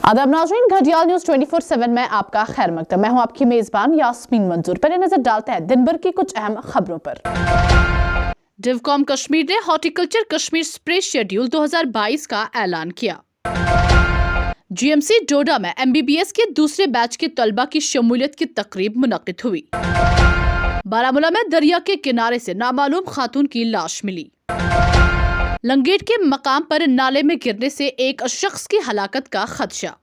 आदाब नाज़रीन, घड़ियाल न्यूज़ 24/7 में आपका खैर मकदम। मैं हूं आपकी मेज़बान यास्मीन मंजूर। पहले नजर डालते हैं दिन भर की कुछ अहम खबरों पर। डिवकॉम कश्मीर ने हॉर्टिकल्चर कश्मीर स्प्रे शेड्यूल 2022 का ऐलान किया। जीएमसी डोडा में MBBS के दूसरे बैच के तलबा की शमूलियत की तकरीब मुनक्किद हुई। बारामूला में दरिया के किनारे से नामालूम खातून की लाश मिली। लंगेट के मकाम पर नाले में गिरने से एक शख्स की हलाकत का खदशा।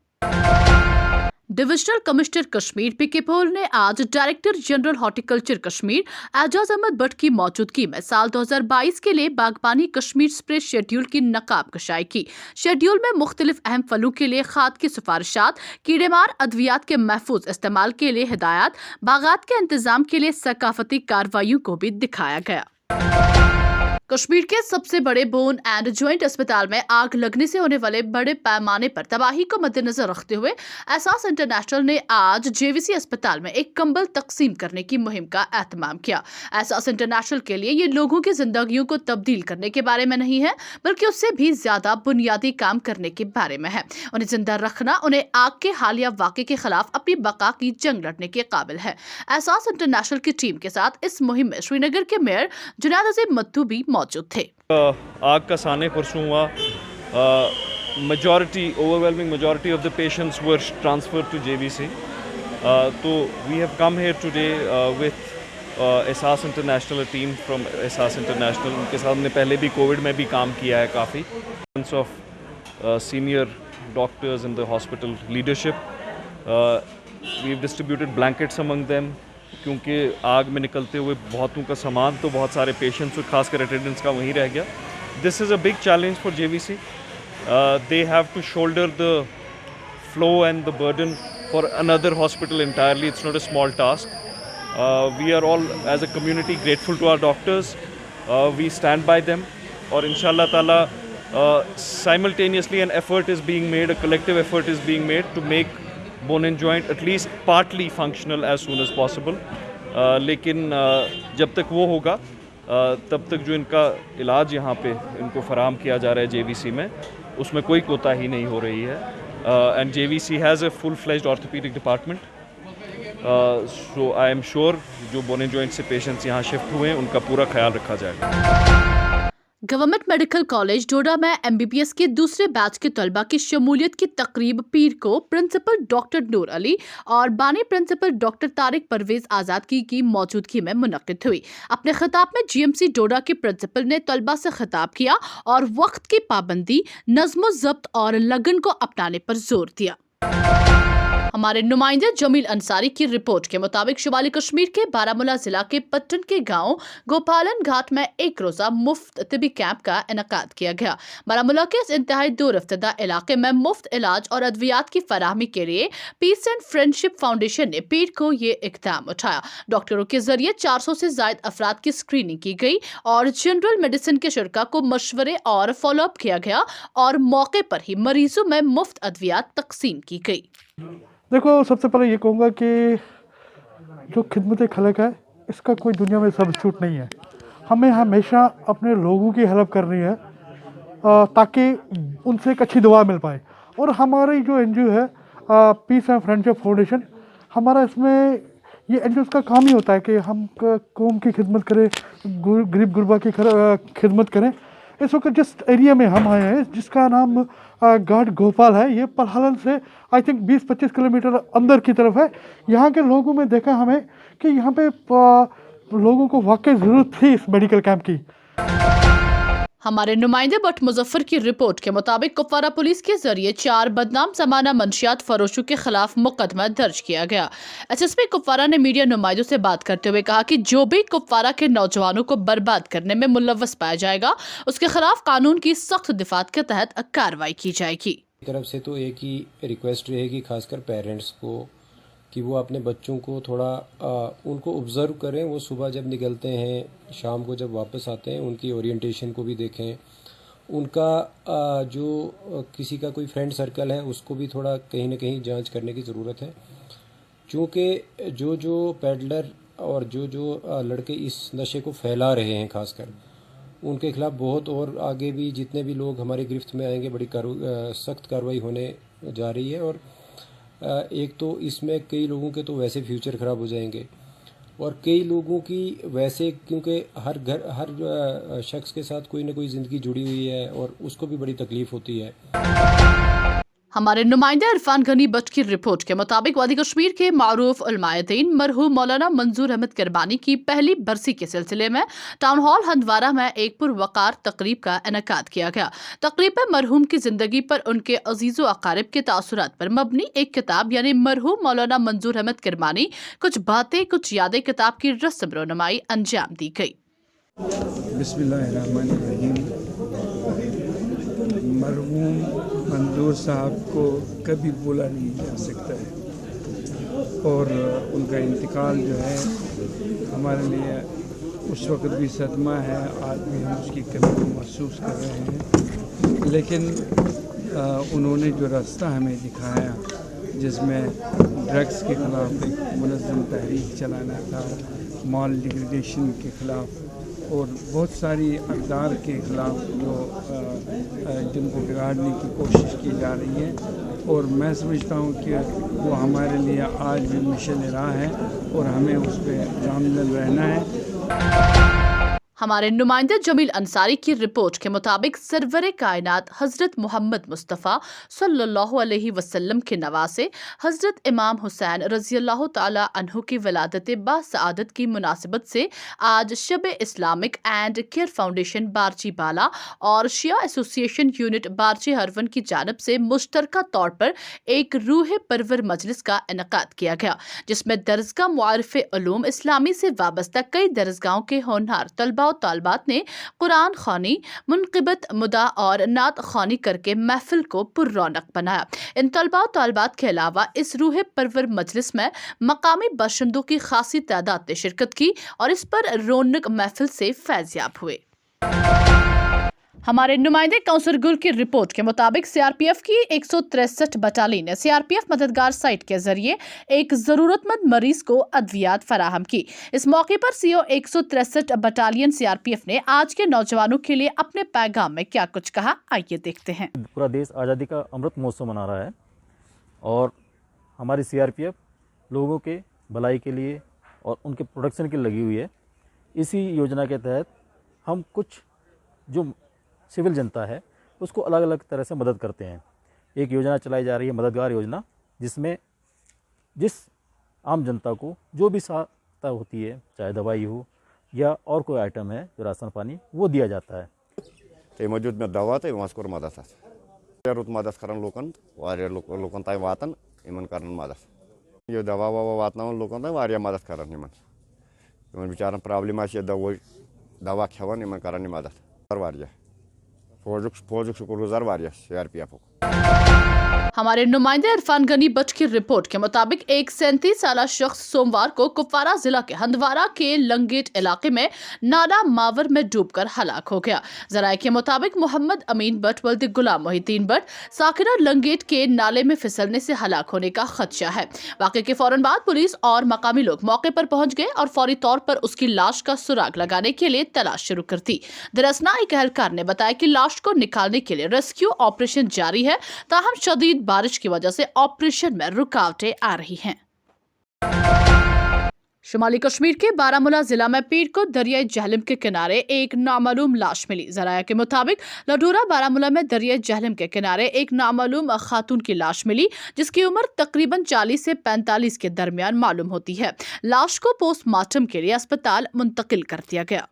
Divisional commissioner Kashmir PK Paul ने आज director general horticulture Kashmir Ejaz Ahmad Bhat की मौजूदगी में साल 2022 के लिए बागबानी कश्मीर स्प्रे शेड्यूल की नकाब कशाई की। शेड्यूल में मुख्तलिफ अहम फलों के लिए खाद की सिफारिशात, कीड़ेमार अद्वियात के महफूज इस्तेमाल के लिए हिदायत, बागात के इंतजाम के लिए सकाफती कार्रवाइयों को भी दिखाया गया। कश्मीर के सबसे बड़े बोन एंड ज्वाइंट अस्पताल में आग लगने से होने वाले बड़े पैमाने पर तबाही को मद्देनजर रखते हुए एहसास इंटरनेशनल ने आज JVC अस्पताल में एक कंबल तकसीम करने की मुहिम का एहतमाम किया। एहसास इंटरनेशनल के लिए ये लोगों की जिंदगियों को तब्दील करने के बारे में नहीं है, बल्कि उससे भी ज्यादा बुनियादी काम करने के बारे में है। उन्हें जिंदा रखना उन्हें आग के हालिया वाक़े के खिलाफ अपनी बका की जंग लड़ने के काबिल है। एहसास इंटरनेशनल की टीम के साथ इस मुहिम में श्रीनगर के मेयर जुनैद अजीम मत्तू भी मौजूद थे। आग का साने परसों हुआ। Overwhelming majority of the patients were transferred to JVC. तो we have come here today with एहसास इंटरनेशनल, a team from एहसास इंटरनेशनल। उनके साथ हमने पहले भी कोविड में भी काम किया है काफ़ी। of senior doctors in the hospital leadership. We've distributed blankets among them, क्योंकि आग में निकलते हुए बहुतों का सामान तो बहुत सारे पेशेंट्स और खासकर अटेंडेंट्स का वहीं रह गया। This is a big challenge for JVC. They have to shoulder the flow and the burden for another hospital entirely. It's not a small task. We are all as a community grateful to our doctors. We stand by them, और इंशाल्लाह ताला simultaneously an effort is being made, a collective effort is being made to make bone and joint at least partly functional as soon as possible. लेकिन जब तक वो होगा तब तक जो इनका इलाज यहाँ पे इनको फराहम किया जा रहा है JVC में, उसमें कोई कोताही नहीं हो रही है। And JVC has a full-fledged orthopedic department. So I am sure जो बोन एंड जॉइंट से पेशेंट्स यहाँ शिफ्ट हुए हैं उनका पूरा ख्याल रखा जाएगा। गवर्नमेंट मेडिकल कॉलेज डोडा में MBBS के दूसरे बैच के तलबा की शमूलियत की तकरीब पीर को प्रिंसिपल डॉक्टर नूर अली और बानी प्रिंसिपल डॉक्टर तारिक परवेज आज़ाद की मौजूदगी में मुनक्किद हुई। अपने खिताब में GMC डोडा के प्रिंसिपल ने तलबा से खिताब किया और वक्त की पाबंदी, नज़्म ज़ब्त और लगन को अपनाने पर जोर दिया। हमारे नुमाइंदे जमील अंसारी की रिपोर्ट के मुताबिक शुमाली कश्मीर के बारामूला जिला के पट्टन के गांव गोपालन घाट में एक रोजा मुफ्त तिबी कैंप का इनकाद किया गया। बारामूला के इस इंतहाई दूर इफ्तिदा इलाके में मुफ्त इलाज और अद्वियात की फराहमी के लिए पीस एंड फ्रेंडशिप फाउंडेशन ने पीर को ये इक़दाम उठाया। डॉक्टरों के जरिए 400 से ज्यादा अफराद की स्क्रीनिंग की गई और जनरल मेडिसिन के शुरा को मशवरे और फॉलोअप किया गया और मौके पर ही मरीजों में मुफ्त अद्वियात तकसीम की गई। देखो, सबसे पहले ये कहूँगा कि जो खिदमत खलक है इसका कोई दुनिया में सब्स्टिट्यूट नहीं है। हमें हमेशा अपने लोगों की हेल्प करनी है ताकि उनसे एक अच्छी दुआ मिल पाए। और हमारी जो NGO है पीस एंड फ्रेंडशिप फाउंडेशन, हमारा इसमें ये NGO का काम ही होता है कि हम कौम की खिदमत करें, गरीब गुरबा की खिदमत करें। इस वक्त जिस एरिया में हम आए हैं जिसका नाम घाट गोपाल है, ये पलहलन से आई थिंक 20-25 किलोमीटर अंदर की तरफ है। यहाँ के लोगों में देखा हमें कि यहाँ पे लोगों को वाकई ज़रूरत थी इस मेडिकल कैंप की। हमारे नुमाइंदे बट मुजफ्फर की रिपोर्ट के मुताबिक कुपवारा पुलिस के जरिए 4 बदनाम जमाना मंशियात फरोशों के खिलाफ मुकदमा दर्ज किया गया। SSP कुपवारा ने मीडिया नुमाइंदों से बात करते हुए कहा कि जो भी कुपवारा के नौजवानों को बर्बाद करने में मुलव्वस पाया जाएगा उसके खिलाफ कानून की सख्त दिफात के तहत कार्रवाई की जाएगी। तरफ से तो एक ही रिक्वेस्ट रहेगी खासकर पेरेंट्स को कि वो अपने बच्चों को थोड़ा उनको ऑब्ज़र्व करें। वो सुबह जब निकलते हैं, शाम को जब वापस आते हैं, उनकी ओरिएंटेशन को भी देखें। उनका जो किसी का कोई फ्रेंड सर्कल है उसको भी थोड़ा कहीं ना कहीं जांच करने की ज़रूरत है, क्योंकि जो पेडलर और जो लड़के इस नशे को फैला रहे हैं खासकर, उनके खिलाफ बहुत और आगे भी जितने भी लोग हमारी गिरफ्त में आएंगे बड़ी सख्त कार्रवाई होने जा रही है। और ایک تو اس میں کئی لوگوں کے تو ویسے فیوچر خراب ہو جائیں گے، اور کئی لوگوں کی ویسے کیونکہ ہر شخص کے ساتھ کوئی نہ کوئی زندگی جڑی ہوئی ہے اور اس کو بھی بڑی تکلیف ہوتی ہے۔ ہمارے نمائندہ عرفان غنی بٹ کی رپورٹ کے مطابق وادی کشمیر کے معروف علماء دین مرحوم مولانا منظور احمد کربانی کی پہلی برسی کے سلسلے میں ٹاؤن ہال ہندوارہ میں ایک پروقار تقریب کا انعقاد کیا گیا۔ تقریب میں مرحوم کی زندگی پر ان کے عزیز و اقارب کے تاثرات پر مبنی ایک کتاب یعنی مرحوم مولانا منظور احمد کربانی کچھ باتیں کچھ یادیں کتاب کی رسم رونمائی انجام دی گئی۔ بسم اللہ الرحمن الرحیم۔ مرحوم منظور صاحب کو کبھی بولا نہیں جا سکتا ہے، اور ان کا انتقال جو ہے ہمارے لیے اس وقت بھی صدمہ ہے، آج بھی ہم اس کی کمی کو محسوس کر رہے ہیں، لیکن انہوں نے جو راستہ ہمیں دکھایا جس میں ڈرگس کے خلاف ایک منظم تحریک چلانا تھا، مال ڈیگریڈیشن کے خلاف اور بہت ساری اقدار کے خلاف جو جن کو بگاڑنے کی کوشش کی جا رہی ہے، اور میں سمجھتا ہوں کہ وہ ہمارے لیے آج بھی مشعل راہ ہے اور ہمیں اس پہ گامزن رہنا ہے۔ ہمارے نمائندے جمیل انصاری کی رپورٹ کے مطابق سرور کائنات حضرت محمد مصطفیٰ صلی اللہ علیہ وسلم کے نواسے حضرت امام حسین رضی اللہ تعالی عنہ کی ولادت باسعادت کی مناسبت سے آج شب اسلامک اینڈ کیئر فاؤنڈیشن بارچی بالا اور شیعہ ایسوسی ایشن یونٹ بارچی ہرون کی جانب سے مشترکہ طور پر ایک روح پرور مجلس کا انعقاد کیا گیا، جس میں درسگاہ معارف علوم اسلامی سے وابستہ کئی درسگاہوں کے ہونہار طلباء و طالبات نے قرآن خوانی، منقبت مدع اور نعت خوانی کر کے محفل کو پر رونق بنایا۔ ان طلباء و طالبات کے علاوہ اس روح پرور مجلس میں مقامی باشندوں کی خاصی تعداد نے شرکت کی اور اس پر رونق محفل سے فیض یاب ہوئے۔ ہمارے نمائندے کونسل گل کی رپورٹ کے مطابق سی آر پی ایف کی 163 بٹالین نے سی آر پی ایف مددگار سائٹ کے ذریعے ایک ضرورت مند مریض کو ادویات فراہم کی۔ اس موقع پر C O 163 battalion C R P F نے آج کے نوجوانوں کے لیے اپنے پیغام میں کیا کچھ کہا، آئیے دیکھتے ہیں۔ پورا دیش آزادی کا امرت مہوتسو منا رہا ہے اور ہماری سی آر پی ایف لوگوں کے بھلائی کے لیے اور ان کے پروٹیکشن کے لیے لگی ہوئی ہے۔ اسی یوجنا کے تحت ہم کچھ جو سول جنتا ہے اس کو الگ الگ طرح سے مدد کرتے ہیں۔ ایک یوجنا چلائی جا رہی ہے مددگار یوجنا، جس میں جس عام جنتا کو جو بھی سہایتا ہوتی ہے، چاہے دوائی ہو یا اور کوئی آئٹم ہے جو راشن پانی، وہ دیا جاتا ہے۔ تمو دیت مے دوا تو یِمن کوٚر مدد رُت مدد کران لوکن، واریاہ لوکن تام واتان، یِمن کران مدد، یہ دوا ووا واتناوان لوکن تام واریاہ مدد کران، یِمن بچارن پرابلم آسہِ دوا کھٮ۪وان، یِمن کران یہِ مدد واریاہ۔ فوجک شکر گزار واریاہ سی آر پی ایف۔ ہمارے نمائندے عرفان غنی بٹ کی رپورٹ کے مطابق ایک 37 سالہ شخص سوموار کو کپوارہ ضلع کے ہندوارہ کے لنگیٹ علاقے میں نالا ماور میں ڈوب کر ہلاک ہو گیا۔ ذرائع کے مطابق محمد امین بٹ ولد غلام محی الدین بٹ ساکنہ لنگیٹ کے نالے میں پھسلنے سے ہلاک ہونے کا خدشہ ہے۔ واقعے کے فوراً بعد پولیس اور مقامی لوگ موقع پر پہنچ گئے اور فوری طور پر اس کی لاش کا سراغ لگانے کے لیے تلاش شروع کر دی۔ دراصل ایک اہلکار نے بتایا کہ لاش کو نکالنے کے لیے ریسکیو آپریشن جاری ہے، تاہم شدید بارش کی وجہ سے آپریشن میں رکاوٹیں آ رہی ہیں۔ شمالی کشمیر کے بارامولہ ضلع میں پیر کو دریائے جہلم کے کنارے ایک نامعلوم لاش ملی۔ ذرائع کے مطابق لڈورہ بارامولہ میں دریائے جہلم کے کنارے ایک نامعلوم خاتون کی لاش ملی، جس کی عمر تقریباً 40 سے 45 کے درمیان معلوم ہوتی ہے۔ لاش کو پوسٹ مارٹم کے لیے اسپتال منتقل کر دیا گیا۔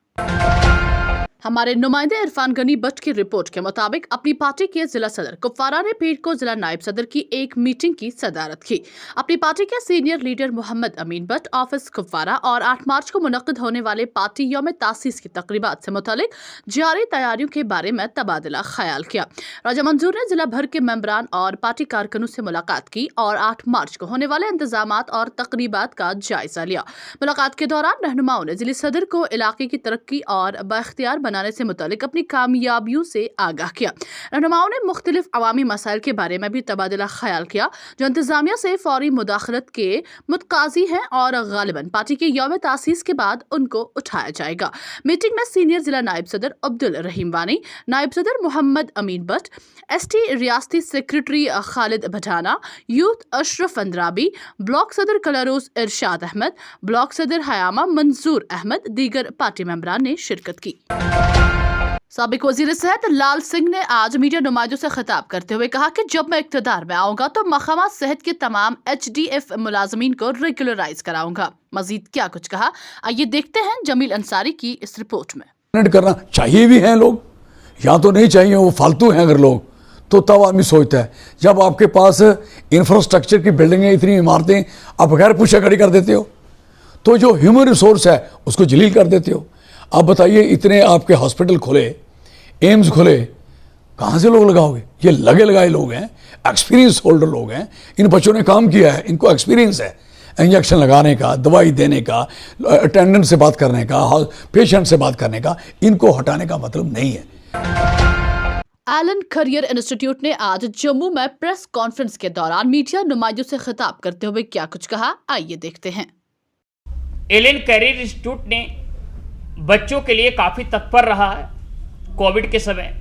ہمارے نمائندے عرفان غنی بٹ کی رپورٹ کے مطابق اپنی پارٹی کے ضلع صدر کپوارہ نے پیر کو ضلع نائب صدر کی ایک میٹنگ کی صدارت کی۔ اپنی پارٹی کے senior leader Muhammad Amin but office Kupwara اور 8 مارچ کو منعقد ہونے والے پارٹی یوم تاسیس کی تقریبات سے متعلق جاری تیاریوں کے بارے میں تبادلہ خیال کیا۔ راجہ منظور نے ضلع بھر کے ممبران اور پارٹی کارکنوں سے ملاقات کی اور 8 مارچ کو ہونے والے انتظامات اور تقریبات کا جائزہ لیا۔ ملاقات کے دوران رہنماؤں نے ضلع صدر کو علاقے کی ترقی اور بااختیار बनाने से मुतालिक अपनी कामयाबियों से आगाह किया। रहनुमाओं ने मुख्तलिफ अवामी मसाइल के बारे में भी तबादला ख्याल किया जो इंतजामिया से फौरी मुदाखलत के मुतकाजी हैं और गालिबन पार्टी के यौम तासीस के बाद उनको उठाया जाएगा। मीटिंग में सीनियर जिला नायब सदर अब्दुल रहीम वानी, नायब सदर मोहम्मद अमीन बट, ST रियासती secretary Khalid Bhatana, youth Ashraf Andrabi, block सदर कलारोज इरशाद अहमद, ब्लॉक सदर हयामा मंजूर अहमद, दीगर पार्टी मेंबरान ने शिरकत की। साबिक वजीर सेहत लाल सिंह ने आज मीडिया नुमाइंदों से खिताब करते हुए कहा कि जब मैं इक़्तिदार में आऊंगा तो महकमा सेहत के तमाम HDF मुलाजमीन को रेगुलराइज कराऊंगा। मजीद क्या कुछ कहा, आइए देखते हैं जमील अंसारी की इस रिपोर्ट में। करना चाहिए भी हैं लोग, या तो नहीं चाहिए, वो फालतू हैं अगर लोग, तो तब आदमी सोचता है। जब आपके पास इंफ्रास्ट्रक्चर की बिल्डिंगें, इतनी इमारतें, आप बगैर पूछे खड़ी कर देते हो, तो जो ह्यूमन रिसोर्स है उसको जलील कर देते हो। आप बताइए, इतने आपके हॉस्पिटल खुले, एम्स खुले, कहाँ से लोग लगाओगे? ये लगे लगाए लोग हैं, एक्सपीरियंस होल्डर लोग हैं, इन बच्चों ने काम किया है, इनको एक्सपीरियंस है इंजेक्शन लगाने का, दवाई देने का, अटेंडेंट से बात करने का, पेशेंट से बात करने का। इनको हटाने का मतलब नहीं है। एलन करियर इंस्टीट्यूट ने आज जम्मू में प्रेस कॉन्फ्रेंस के दौरान मीडिया नुमाइंदों से खिताब करते हुए क्या कुछ कहा, आइए देखते हैं। एलन करियर इंस्टीट्यूट ने बच्चों के लिए काफ़ी तत्पर रहा है कोविड के समय,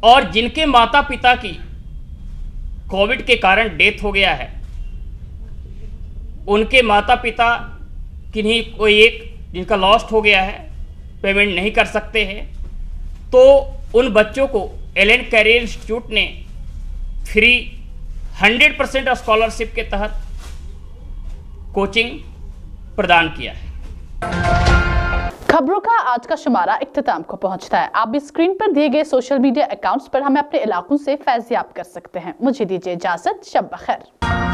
और जिनके माता पिता की कोविड के कारण डेथ हो गया है, उनके माता पिता किन्हीं कोई एक जिनका लॉस्ट हो गया है, पेमेंट नहीं कर सकते हैं, तो उन बच्चों को एलन करियर इंस्टीट्यूट ने फ्री 100% स्कॉलरशिप के तहत कोचिंग प्रदान किया है। खबरों का आज का शुमारा इख्तिताम को पहुंचता है। आप भी स्क्रीन पर दिए गए सोशल मीडिया अकाउंट्स पर हमें अपने इलाकों से फैज़याब कर सकते हैं। मुझे दीजिए इजाजत, शब बखैर।